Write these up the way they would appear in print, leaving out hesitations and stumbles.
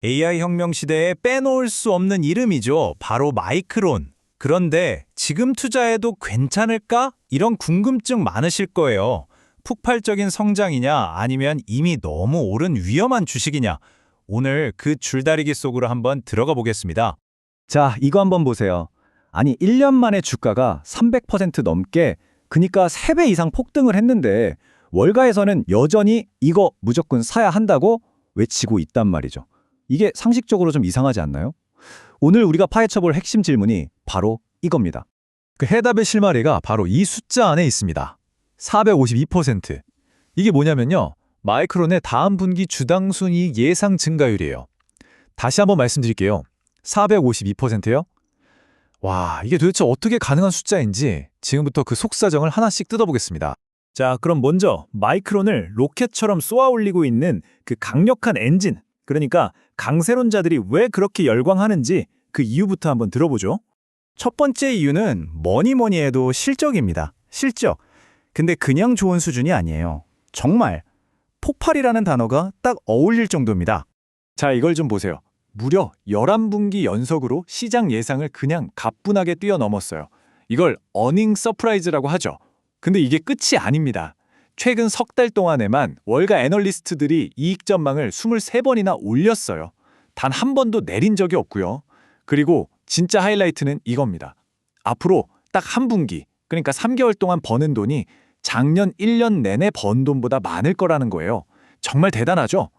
AI 혁명 시대에 빼놓을 수 없는 이름이죠. 바로 마이크론. 그런데 지금 투자해도 괜찮을까? 이런 궁금증 많으실 거예요. 폭발적인 성장이냐 아니면 이미 너무 오른 위험한 주식이냐. 오늘 그 줄다리기 속으로 한번 들어가 보겠습니다. 자, 이거 한번 보세요. 아니, 1년 만에 주가가 300% 넘게, 그니까 3배 이상 폭등을 했는데 월가에서는 여전히 이거 무조건 사야 한다고 외치고 있단 말이죠. 이게 상식적으로 좀 이상하지 않나요? 오늘 우리가 파헤쳐볼 핵심 질문이 바로 이겁니다. 그 해답의 실마리가 바로 이 숫자 안에 있습니다. 452%. 이게 뭐냐면요. 마이크론의 다음 분기 주당 순이익 예상 증가율이에요. 다시 한번 말씀드릴게요. 452%요? 와, 이게 도대체 어떻게 가능한 숫자인지 지금부터 그 속사정을 하나씩 뜯어보겠습니다. 자, 그럼 먼저 마이크론을 로켓처럼 쏘아 올리고 있는 그 강력한 엔진, 그러니까 강세론자들이 왜 그렇게 열광하는지 그 이유부터 한번 들어보죠. 첫 번째 이유는 뭐니 해도 실적입니다. 실적. 근데 그냥 좋은 수준이 아니에요. 정말 폭발이라는 단어가 딱 어울릴 정도입니다. 자, 이걸 좀 보세요. 무려 11분기 연속으로 시장 예상을 그냥 가뿐하게 뛰어넘었어요. 이걸 어닝 서프라이즈라고 하죠. 근데 이게 끝이 아닙니다. 최근 석 달 동안에만 월가 애널리스트들이 이익 전망을 23번이나 올렸어요. 단 한 번도 내린 적이 없고요. 그리고 진짜 하이라이트는 이겁니다. 앞으로 딱 한 분기, 그러니까 3개월 동안 버는 돈이 작년 1년 내내 번 돈보다 많을 거라는 거예요. 정말 대단하죠?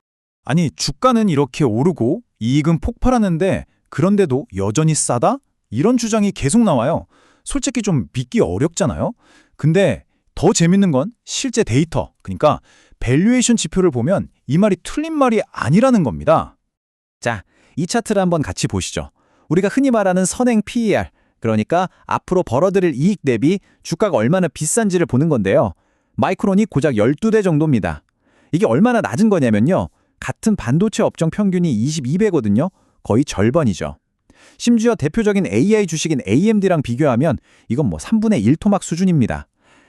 아니, 주가는 이렇게 오르고 이익은 폭발하는데 그런데도 여전히 싸다? 이런 주장이 계속 나와요. 솔직히 좀 믿기 어렵잖아요. 근데 더 재밌는 건 실제 데이터, 그러니까 밸류에이션 지표를 보면 이 말이 틀린 말이 아니라는 겁니다. 자, 이 차트를 한번 같이 보시죠. 우리가 흔히 말하는 선행 PER, 그러니까 앞으로 벌어들일 이익 대비 주가가 얼마나 비싼지를 보는 건데요. 마이크론이 고작 12배 정도입니다. 이게 얼마나 낮은 거냐면요. 같은 반도체 업종 평균이 22배거든요. 거의 절반이죠. 심지어 대표적인 AI 주식인 AMD랑 비교하면 이건 뭐 3분의 1 토막 수준입니다.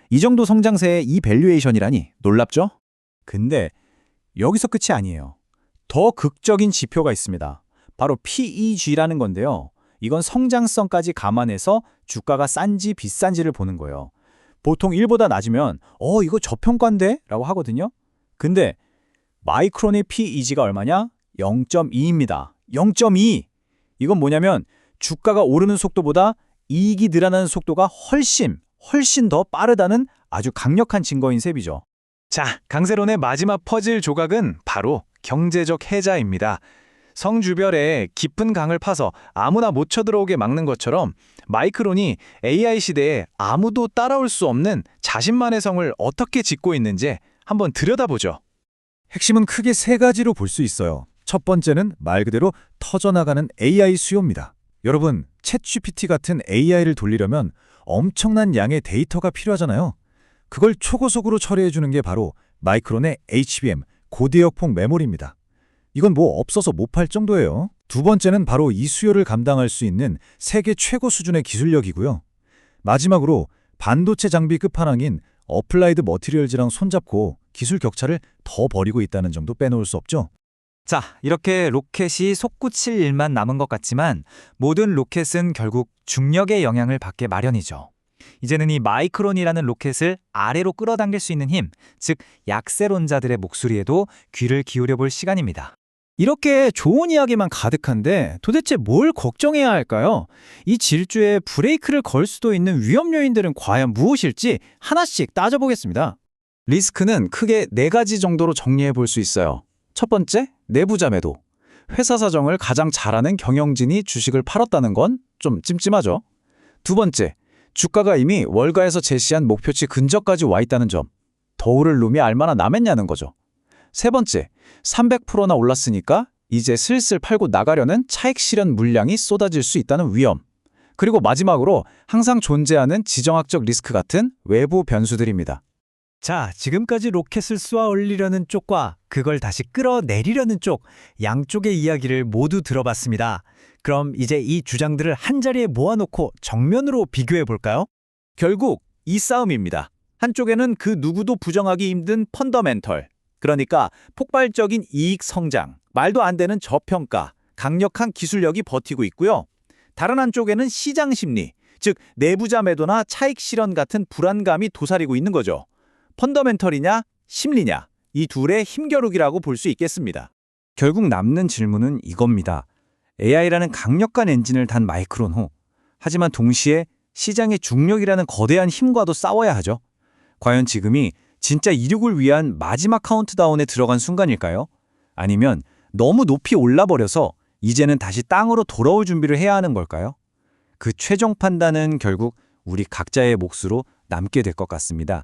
이 정도 성장세의 이 밸류에이션이라니 놀랍죠? 근데 여기서 끝이 아니에요. 더 극적인 지표가 있습니다. 바로 PEG라는 건데요. 이건 성장성까지 감안해서 주가가 싼지 비싼지를 보는 거예요. 보통 1보다 낮으면 이거 저평가인데? 라고 하거든요. 근데 마이크론의 PEG가 얼마냐? 0.2입니다. 0.2! 이건 뭐냐면 주가가 오르는 속도보다 이익이 늘어나는 속도가 훨씬 더 빠르다는 아주 강력한 증거인 셈이죠. 자, 강세론의 마지막 퍼즐 조각은 바로 경제적 해자입니다. 성주별에 깊은 강을 파서 아무나 못 쳐들어오게 막는 것처럼 마이크론이 AI 시대에 아무도 따라올 수 없는 자신만의 성을 어떻게 짓고 있는지 한번 들여다보죠. 핵심은 크게 세 가지로 볼 수 있어요. 첫 번째는 말 그대로 터져나가는 AI 수요입니다. 여러분, 챗GPT 같은 AI를 돌리려면 엄청난 양의 데이터가 필요하잖아요. 그걸 초고속으로 처리해주는 게 바로 마이크론의 HBM, 고대역폭 메모리입니다. 이건 뭐 없어서 못 팔 정도예요. 두 번째는 바로 이 수요를 감당할 수 있는 세계 최고 수준의 기술력이고요. 마지막으로 반도체 장비 끝판왕인 어플라이드 머티리얼즈랑 손잡고 기술 격차를 더 벌이고 있다는 점도 빼놓을 수 없죠. 자, 이렇게 로켓이 솟구칠 일만 남은 것 같지만 모든 로켓은 결국 중력의 영향을 받게 마련이죠. 이제는 이 마이크론이라는 로켓을 아래로 끌어당길 수 있는 힘, 즉 약세론자들의 목소리에도 귀를 기울여 볼 시간입니다. 이렇게 좋은 이야기만 가득한데 도대체 뭘 걱정해야 할까요? 이 질주에 브레이크를 걸 수도 있는 위험 요인들은 과연 무엇일지 하나씩 따져보겠습니다. 리스크는 크게 4가지 정도로 정리해 볼 수 있어요. 첫 번째, 내부자 매도. 회사 사정을 가장 잘하는 경영진이 주식을 팔았다는 건 좀 찜찜하죠. 두 번째, 주가가 이미 월가에서 제시한 목표치 근처까지 와 있다는 점. 더 오를 룸이 얼마나 남았냐는 거죠. 세 번째, 300%나 올랐으니까 이제 슬슬 팔고 나가려는 차익 실현 물량이 쏟아질 수 있다는 위험. 그리고 마지막으로 항상 존재하는 지정학적 리스크 같은 외부 변수들입니다. 자, 지금까지 로켓을 쏘아 올리려는 쪽과 그걸 다시 끌어내리려는 쪽, 양쪽의 이야기를 모두 들어봤습니다. 그럼 이제 이 주장들을 한자리에 모아놓고 정면으로 비교해 볼까요? 결국 이 싸움입니다. 한쪽에는 그 누구도 부정하기 힘든 펀더멘털, 그러니까 폭발적인 이익 성장, 말도 안 되는 저평가, 강력한 기술력이 버티고 있고요. 다른 한쪽에는 시장 심리, 즉 내부자 매도나 차익 실현 같은 불안감이 도사리고 있는 거죠. 펀더멘털이냐, 심리냐, 이 둘의 힘겨루기라고 볼 수 있겠습니다. 결국 남는 질문은 이겁니다. AI라는 강력한 엔진을 단 마이크론 후, 하지만 동시에 시장의 중력이라는 거대한 힘과도 싸워야 하죠. 과연 지금이 진짜 이륙을 위한 마지막 카운트다운에 들어간 순간일까요? 아니면 너무 높이 올라버려서 이제는 다시 땅으로 돌아올 준비를 해야 하는 걸까요? 그 최종 판단은 결국 우리 각자의 몫으로 남게 될 것 같습니다.